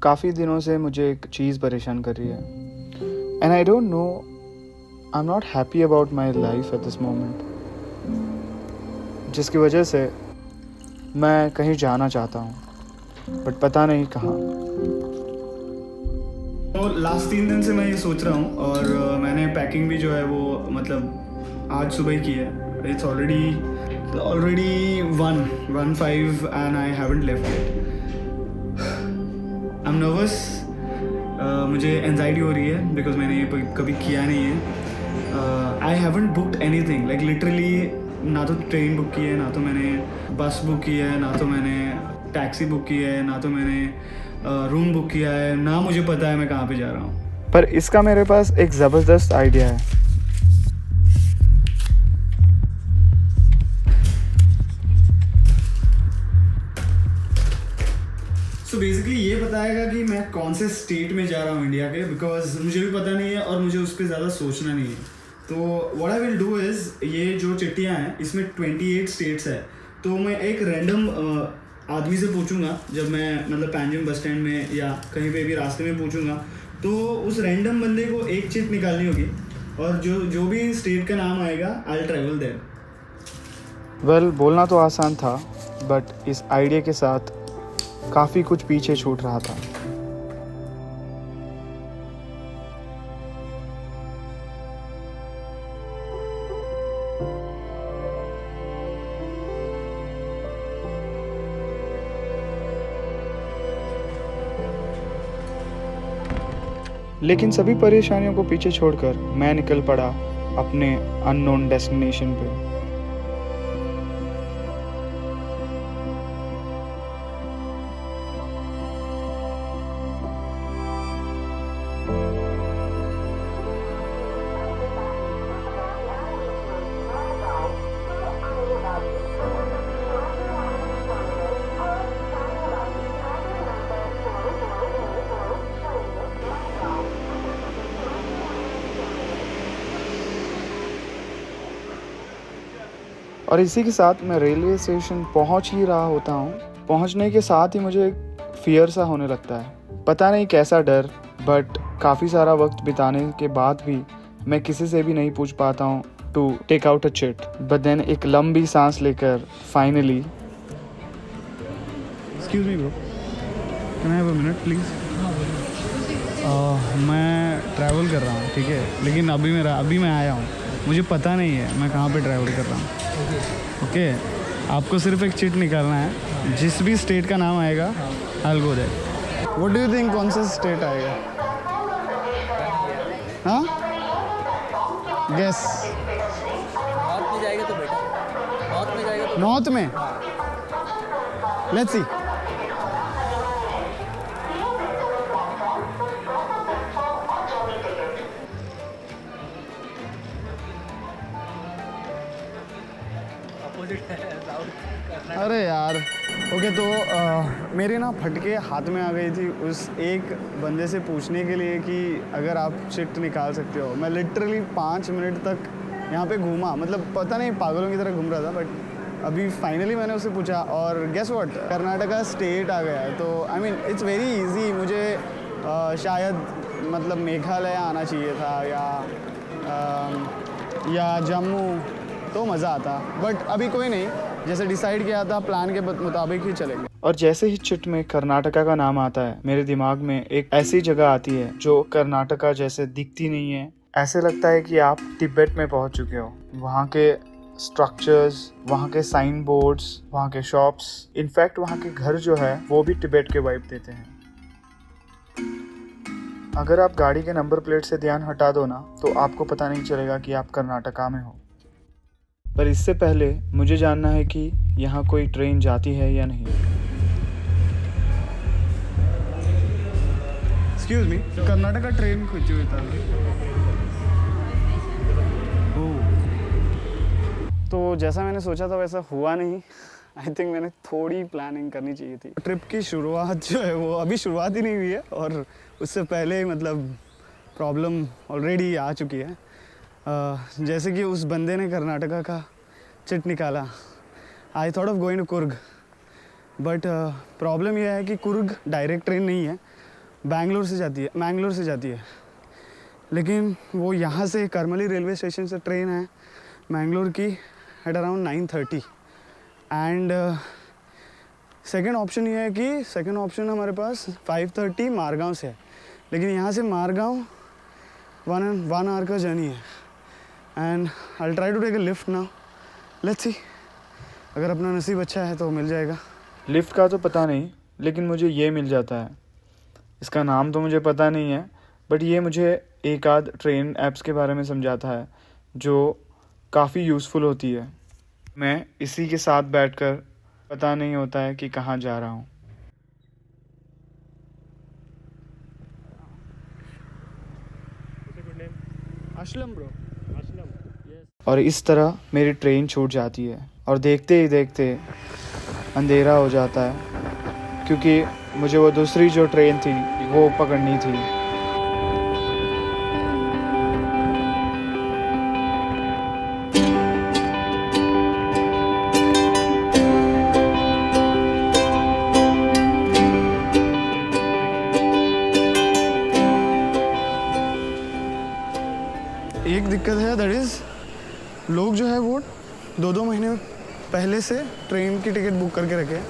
काफ़ी दिनों से मुझे एक चीज़ परेशान कर रही है and I don't no, I am not happy about my life at this moment, जिसकी वजह से मैं कहीं जाना चाहता हूँ बट पता नहीं कहाँ। तो लास्ट 3 दिन से मैं ये सोच रहा हूँ और मैंने पैकिंग भी जो है वो मतलब आज सुबह ही की है। It's already 1:15 and I haven't left it. I am nervous, मुझे एनजाइटी हो रही है बिकॉज मैंने ये कभी किया नहीं है। I haven't booked anything, like literally ना तो ट्रेन बुक की है, ना तो मैंने बस बुक की है, ना तो मैंने टैक्सी बुक की है, ना तो मैंने रूम बुक किया है, ना मुझे पता है मैं कहाँ पे जा रहा हूँ। पर इसका मेरे पास एक ज़बरदस्त आइडिया है। सो बेसिकली ये बताएगा कि मैं कौन से स्टेट में जा रहा हूँ इंडिया के, बिकॉज मुझे भी पता नहीं है और मुझे उस पर ज़्यादा सोचना नहीं है। तो what I will do is, ये जो चिट्ठियाँ हैं इसमें 28 स्टेट्स है। तो मैं एक रैंडम आदमी से पूछूंगा जब मैं मतलब पैंजिम बस स्टैंड में या कहीं पे भी रास्ते में पूछूंगा, तो उस रैंडम बंदे को एक चिट निकालनी होगी और जो भी स्टेट का नाम आएगा आई ट्रैवल देयर। वेल, बोलना तो आसान था बट इस आइडिया के साथ काफ़ी कुछ पीछे छूट रहा था। लेकिन सभी परेशानियों को पीछे छोड़कर मैं निकल पड़ा अपने अननोन डेस्टिनेशन पे। और इसी के साथ मैं रेलवे स्टेशन पहुंच ही रहा होता हूं। पहुंचने के साथ ही मुझे फियर सा होने लगता है, पता नहीं कैसा डर, बट काफ़ी सारा वक्त बिताने के बाद भी मैं किसी से भी नहीं पूछ पाता हूं to take out a chit. But then एक लंबी सांस लेकर finally, excuse me bro, can I have a minute please? मैं ट्रैवल कर रहा हूँ, ठीक है, लेकिन अभी मैं आया हूँ, मुझे पता नहीं है मैं कहाँ पे ट्रैवल कर रहा हूँ। ओके, आपको सिर्फ एक चिट निकालना है, जिस भी स्टेट का नाम आएगा I will go there. What do you think, कौन सा स्टेट आएगा? हाँ, गेस। नॉर्थ में जाएगा तो बेटा, नॉर्थ में जाएगा तो नॉर्थ में, लेट्स सी। अपोजिट है साउथ। अरे यार, ओके, तो मेरे ना फटके हाथ में आ गई थी उस एक बंदे से पूछने के लिए कि अगर आप चिट निकाल सकते हो। मैं लिटरली 5 मिनट तक यहाँ पे घूमा, मतलब पता नहीं पागलों की तरह घूम रहा था, बट अभी फाइनली मैंने उससे पूछा और गेस व्हाट, कर्नाटका स्टेट आ गया है। तो I mean it's very easy. मुझे शायद मतलब मेघालय आना चाहिए था या जम्मू, तो मज़ा आता, बट अभी कोई नहीं, जैसे डिसाइड किया था प्लान के मुताबिक ही चलेंगे। और जैसे ही चिट में कर्नाटका का नाम आता है, मेरे दिमाग में एक ऐसी जगह आती है जो कर्नाटका जैसे दिखती नहीं है। ऐसे लगता है कि आप तिब्बत में पहुंच चुके हो। वहाँ के स्ट्रक्चर्स, वहाँ के साइन बोर्ड्स, वहाँ के शॉप्स, इनफैक्ट वहाँ के घर जो है वो भी तिब्बत के वाइब देते हैं। अगर आप गाड़ी के नंबर प्लेट से ध्यान हटा दो ना, तो आपको पता नहीं चलेगा कि आप कर्नाटका में हो। पर इससे पहले मुझे जानना है कि यहाँ कोई ट्रेन जाती है या नहीं। एक्सक्यूज मी, कर्नाटका ट्रेन खुची हुई था। तो जैसा मैंने सोचा था वैसा हुआ नहीं। आई थिंक मैंने थोड़ी प्लानिंग करनी चाहिए थी। ट्रिप की शुरुआत जो है वो अभी शुरुआत ही नहीं हुई है और उससे पहले मतलब प्रॉब्लम ऑलरेडी आ चुकी है। जैसे कि उस बंदे ने कर्नाटका का चिट निकाला। I thought of going to Coorg, but problem यह है कि कुर्ग डायरेक्ट ट्रेन नहीं है मैंगलोर से जाती है लेकिन वो यहाँ से करमली रेलवे स्टेशन से ट्रेन है मैंगलोर की at around 9:30 and second option ये है कि सेकंड ऑप्शन हमारे पास 5:30 मारगांव से है, लेकिन यहाँ से मारगांव 1 आवर का जर्नी है and I try to take a lift now, let's see अगर अपना नसीब अच्छा है तो मिल जाएगा। लिफ्ट का तो पता नहीं, लेकिन मुझे ये मिल जाता है। इसका नाम तो मुझे पता नहीं है, बट ये मुझे एक आध ट्रेन ऐप्स के बारे में समझाता है जो काफ़ी यूज़फुल होती है। मैं इसी के साथ बैठकर पता नहीं होता है कि कहाँ जा रहा हूँ। असलम ब्रो। और इस तरह मेरी ट्रेन छूट जाती है और देखते ही देखते अंधेरा हो जाता है, क्योंकि मुझे वो दूसरी जो ट्रेन थी वो पकड़नी थी। एक दिक्कत है, दैट इज़ लोग जो है वो 2-2 महीने पहले से ट्रेन की टिकट बुक करके रखे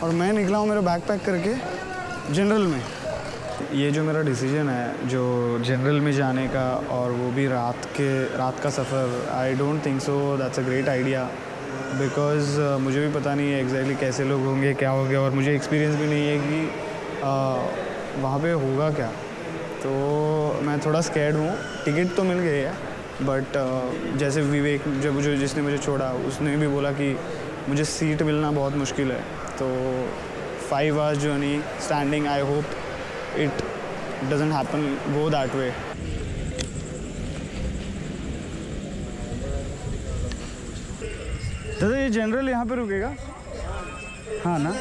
और मैं निकला हूँ मेरा बैग पैक करके जनरल में। ये जो मेरा डिसीजन है जो जनरल में जाने का, और वो भी रात का सफ़र, I don't think so that's a great idea, because मुझे भी पता नहीं है एग्जैक्टली कैसे लोग होंगे, क्या हो गया, और मुझे एक्सपीरियंस भी नहीं है कि वहाँ पे होगा क्या। तो मैं थोड़ा स्कैर्ड हूँ। टिकट तो मिल गई है, बट जैसे विवेक जिसने मुझे छोड़ा उसने भी बोला कि मुझे सीट मिलना बहुत मुश्किल है। तो 5 hours journey standing, I hope it doesn't happen go that way. दादा ये जनरल यहाँ पे रुकेगा? हाँ ना।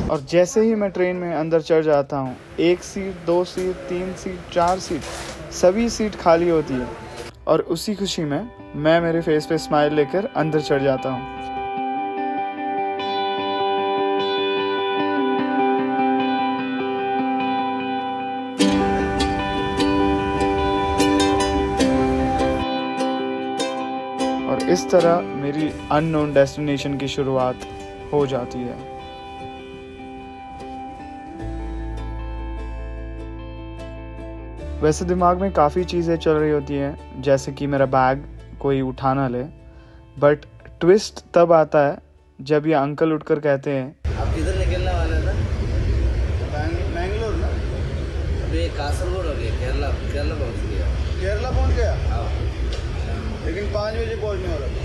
और जैसे ही मैं ट्रेन में अंदर चढ़ जाता हूँ, 1 सीट, 2 सीट, 3 सीट, 4 सीट, सभी सीट खाली होती है। और उसी खुशी में मैं मेरे फेस पे स्माइल लेकर अंदर चढ़ जाता हूँ। और इस तरह मेरी अननोन डेस्टिनेशन की शुरुआत हो जाती है। वैसे दिमाग में काफ़ी चीज़ें चल रही होती हैं, जैसे कि मेरा बैग कोई उठा ना ले, बट ट्विस्ट तब आता है जब ये अंकल उठकर कहते हैं, आप किधर निकलने वाले हैं ना? मैंगलोर ना? अभी कासरगोड हो गया, केरला पहुंच गया। केरला पहुँच गया, हाँ, लेकिन 5 बजे पहुँचने वाला था।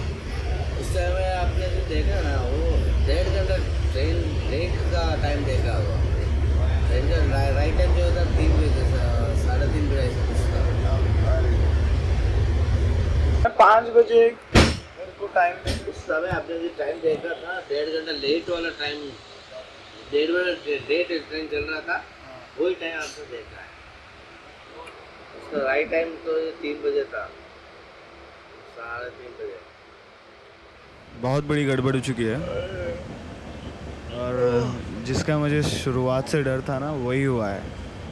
उस टाइम में आपने जो देखा ना, वो 1.5 घंटा ट्रेन ब्रेक का टाइम देखा होगा। ट्रेन का राइट टाइम जो होता 3 बजे, 3:30 बजे ऐसा कुछ था। 5 बजे मेरे को टाइम उस समय आपने जो टाइम देखा था 1.5 घंटा लेट वाला टाइम, 1.5 घंटा लेट ट्रेन चल रहा था, वही टाइम आपने देखा है। उसका राइट टाइम तो 3 बजे था, 3:30 बजे। बहुत बड़ी गड़बड़ हो चुकी है, और जिसका मुझे शुरुआत से डर था ना वही हुआ है।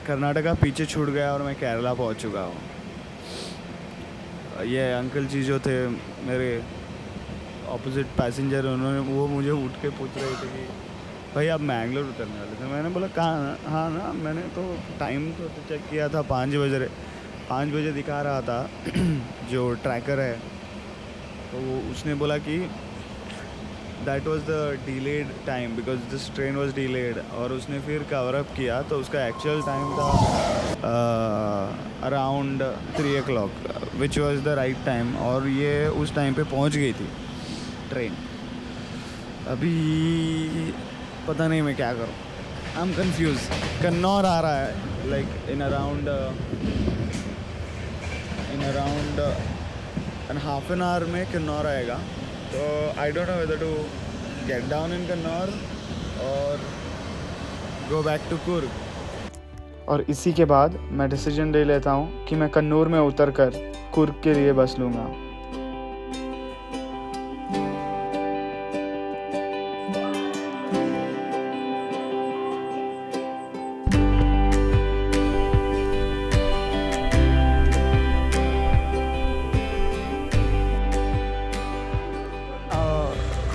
कर्नाटका पीछे छूट गया और मैं केरला पहुंच चुका हूँ। ये अंकल जी जो थे मेरे ऑपोजिट पैसेंजर, वो मुझे उठ के पूछ रहे थे कि भाई आप मैंगलोर उतरने वाले थे? मैंने बोला कहाँ? हाँ ना, मैंने तो टाइम तो चेक किया था, 5 बजे दिखा रहा था जो ट्रैकर है। तो वो उसने बोला कि that was the delayed time because this train was delayed, और उसने फिर कवर अप किया तो उसका एक्चुअल टाइम था around 3 o'clock which was the right time, और ये उस टाइम पे पहुंच गई थी ट्रेन। अभी पता नहीं मैं क्या करूं, आई एम कंफ्यूज। कन्नौर आ रहा है like in around an half an hour में कन्नौर आएगा। तो I don't know whether to get down in Kannur और गो बैक टू कुर्ग। और इसी के बाद मैं डिसीजन ले लेता हूँ कि मैं कन्नूर में उतर कर कुर्ग के लिए बस लूँगा।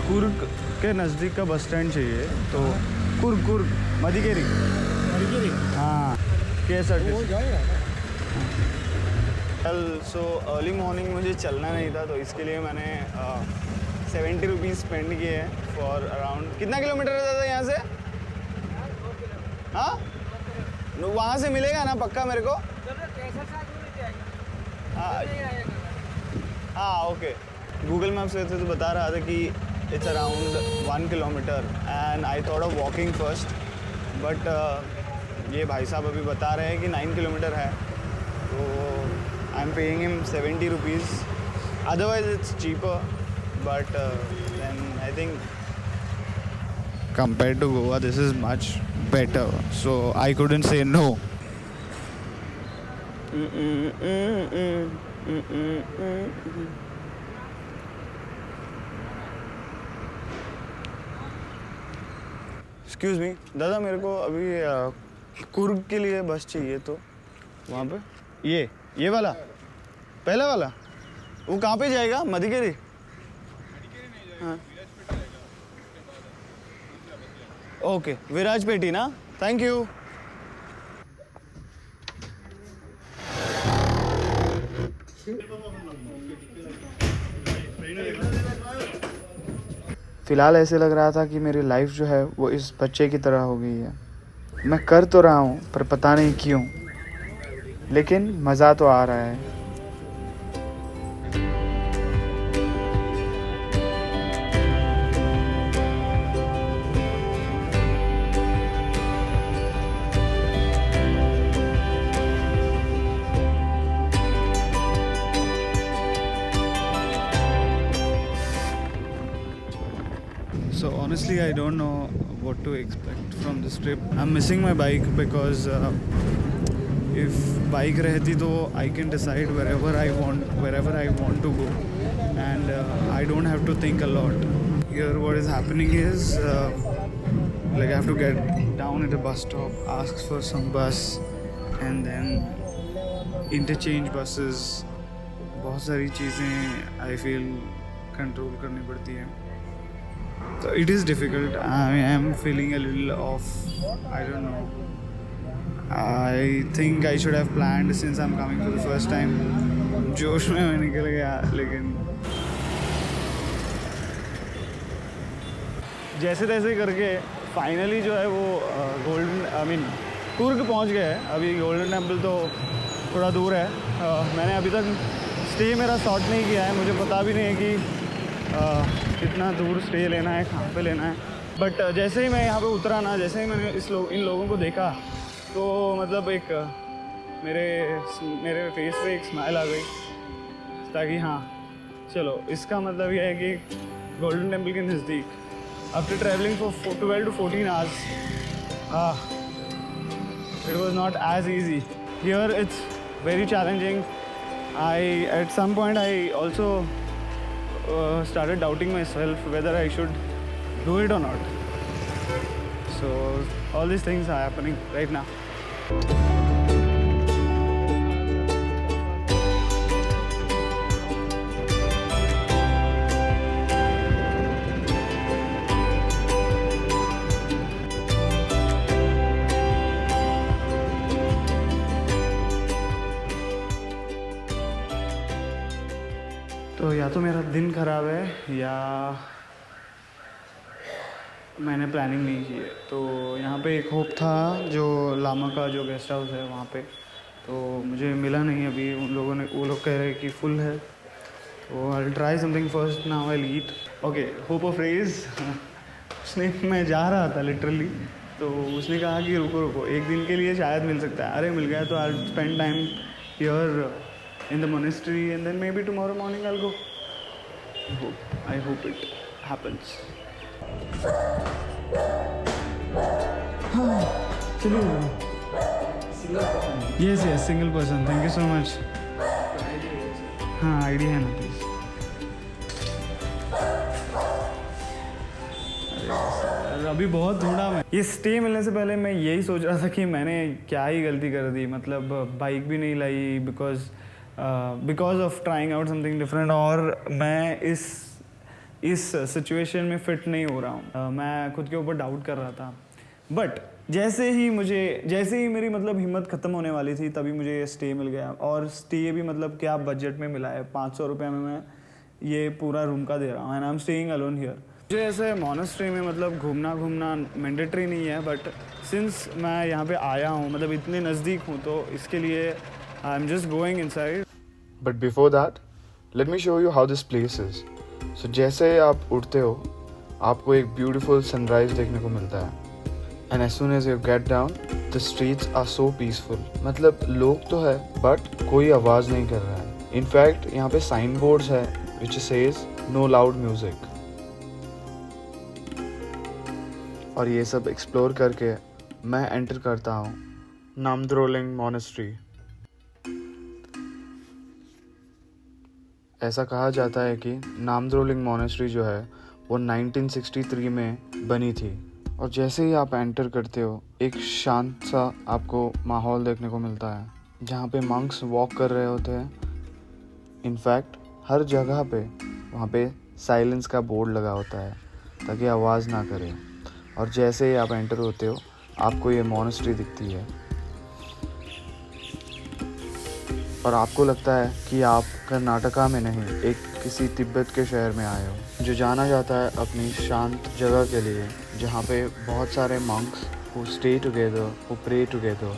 कुर्ग के नज़दीक का बस स्टैंड चाहिए, तो कुर्ग मदिकेरी हाँ KSRTC। कल सो अर्ली मॉर्निंग मुझे चलना नहीं था, तो इसके लिए मैंने 70 रुपीज़ स्पेंड किए हैं फॉर अराउंड, कितना किलोमीटर है दादा यहाँ से? हाँ वहाँ से मिलेगा ना पक्का मेरे को? हाँ ओके। गूगल मैप्स से तो बता रहा था कि it's around 1 kilometre and I thought of walking first, but ये भाई साहब अभी बता रहे हैं कि 9 किलोमीटर है, तो I am paying him 70 rupees. Otherwise it's cheaper, but then I think compared to Goa this is much better, so I couldn't say no. Excuse me दादा, मेरे को अभी कुर्ग के लिए बस चाहिए, तो वहाँ पे ये वाला पहला वाला वो कहाँ पे जाएगा? मदिकेरी? हाँ ओके, विराजपेटी ना, थैंक यू। फ़िलहाल ऐसे लग रहा था कि मेरी लाइफ जो है वो इस बच्चे की तरह हो गई है। मैं कर तो रहा हूँ पर पता नहीं क्यों, लेकिन मज़ा तो आ रहा है। So honestly, I don't know what to expect from this trip. I'm missing my bike because if bike रहती तो I can decide wherever I want to go, and I don't have to think a lot. Here what is happening is like I have to get down at a bus stop, ask for some bus, and then interchange buses. बहुत सारी चीज़ें I feel control करनी पड़ती हैं. So it is difficult. I am feeling a little off. I don't know. I think I should have planned since I'm coming for the first time. जोश में मैं निकल गया, लेकिन जैसे तैसे करके फाइनली जो है वो कुर्ग पहुंच गए हैं। अभी गोल्डन टेम्पल तो थोड़ा दूर है। मैंने अभी तक स्टे मेरा सॉर्ट नहीं किया है, मुझे पता भी नहीं है कि कितना दूर स्टे लेना है, कहाँ पे लेना है। बट जैसे ही मैं यहाँ पे उतरा ना, जैसे ही मैंने इन लोगों को देखा, तो मतलब एक मेरे फेस पे एक स्माइल आ गई, ताकि हाँ चलो, इसका मतलब यह है कि गोल्डन टेम्पल के नज़दीक after travelling for 12 to 14 hours, it was not as easy. Here it's very challenging. At some point I also started doubting myself whether I should do it or not. So all these things are happening right now. तो या तो मेरा दिन ख़राब है या मैंने planning नहीं की है। तो यहाँ पे एक होप था, जो लामा का जो गेस्ट हाउस है वहाँ पे, तो मुझे मिला नहीं अभी। वो लोग कह रहे हैं कि फुल है, तो I will try something first, now I will eat. Okay, hope of rage. मैं जा रहा था लिटरली, तो उसने कहा कि रुको एक दिन के लिए शायद मिल सकता है। अरे मिल गया, तो I will spend time here in the monastery, and then maybe tomorrow morning I'll go. I hope it happens. चलिए yes yes single person, thank you so much. हाँ आईडी है ना प्लीज। अभी बहुत ढूंढा मैं। ये स्टे मिलने से पहले मैं यही सोच रहा था कि मैंने क्या ही गलती कर दी, मतलब बाइक भी नहीं लाई because of trying out something different, और मैं इस सिचुएशन में फिट नहीं हो रहा हूँ। मैं खुद के ऊपर डाउट कर रहा था, बट जैसे ही मेरी मतलब हिम्मत ख़त्म होने वाली थी तभी मुझे ये स्टे मिल गया। और स्टे भी मतलब क्या बजट में मिला है, 500 रुपये में मैं ये पूरा रूम का दे रहा हूँ, and I am staying alone here. मुझे ऐसे मोनेस्ट्री में मतलब घूमना मैंडेटरी नहीं है, बट सिंस मैं यहाँ पे आया हूँ, मतलब इतने नज़दीक हूँ, तो इसके लिए I am just going inside. But before that let me show you how this place is. So जैसे आप उठते हो आपको एक ब्यूटीफुल सनराइज देखने को मिलता है, and as soon as you get down the streets are so peaceful. मतलब लोग तो है बट कोई आवाज़ नहीं कर रहा है। इनफैक्ट यहाँ पे साइन बोर्ड्स है which says no loud music. और ये सब एक्सप्लोर करके मैं एंटर करता हूँ नामद्रोलिंग मोनेस्ट्री। ऐसा कहा जाता है कि नामद्रोलिंग मोनेस्ट्री जो है वो 1963 में बनी थी। और जैसे ही आप एंटर करते हो एक शांत सा आपको माहौल देखने को मिलता है, जहाँ पे मंक्स वॉक कर रहे होते हैं। इनफैक्ट हर जगह पे वहाँ पे साइलेंस का बोर्ड लगा होता है ताकि आवाज़ ना करे। और जैसे ही आप एंटर होते हो आपको ये मोनेस्ट्री दिखती है, और आपको लगता है कि आप कर्नाटका में नहीं एक किसी तिब्बत के शहर में आए हो, जो जाना जाता है अपनी शांत जगह के लिए, जहाँ पे बहुत सारे monks who stay together, who pray together.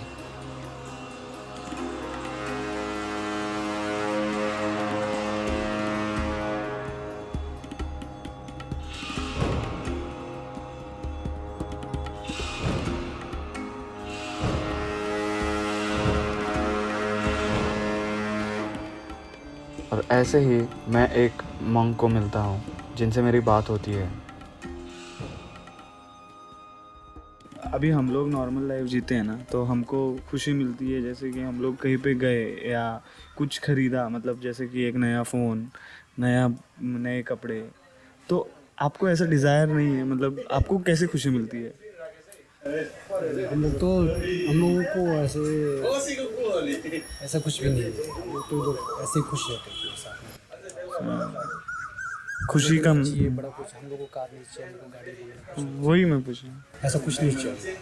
और ऐसे ही मैं एक मंक को मिलता हूँ जिनसे मेरी बात होती है। अभी हम लोग नॉर्मल लाइफ जीते हैं ना, तो हमको खुशी मिलती है जैसे कि हम लोग कहीं पे गए या कुछ खरीदा, मतलब जैसे कि एक नया फ़ोन, नए कपड़े। तो आपको ऐसा डिज़ायर नहीं है, मतलब आपको कैसे खुशी मिलती है? हम लोगों को ऐसा कुछ भी नहीं है। हम लोग तो ऐसे ही खुश रहते हैं साथ में। खुशी का ये बड़ा कुछ हम लोगों को कार नहीं चाहिए, हमको गाड़ी नहीं, वही मैं पूछूँ, ऐसा कुछ नहीं चाहिए।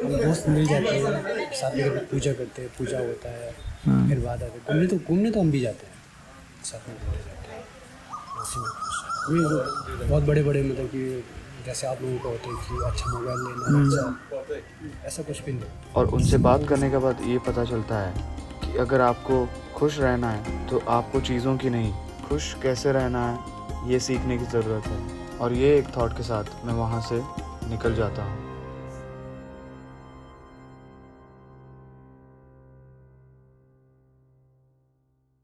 हम दोस्त मिल जाते हैं, साथ में कभी पूजा करते हैं, पूजा होता है, फिर बाद आते हैं घूमने तो हम भी जाते हैं, साथ में घूमने जाते हैं। उसी में खुश बहुत बड़े मतलब कि जैसे आप लोगों को होते हैं कि अच्छा मोबाइल लेना, ऐसा कुछ भी नहीं। और उनसे बात करने के बाद ये पता चलता है कि अगर आपको खुश रहना है तो आपको चीज़ों की नहीं, खुश कैसे रहना है ये सीखने की ज़रूरत है। और ये एक थॉट के साथ मैं वहाँ से निकल जाता हूँ।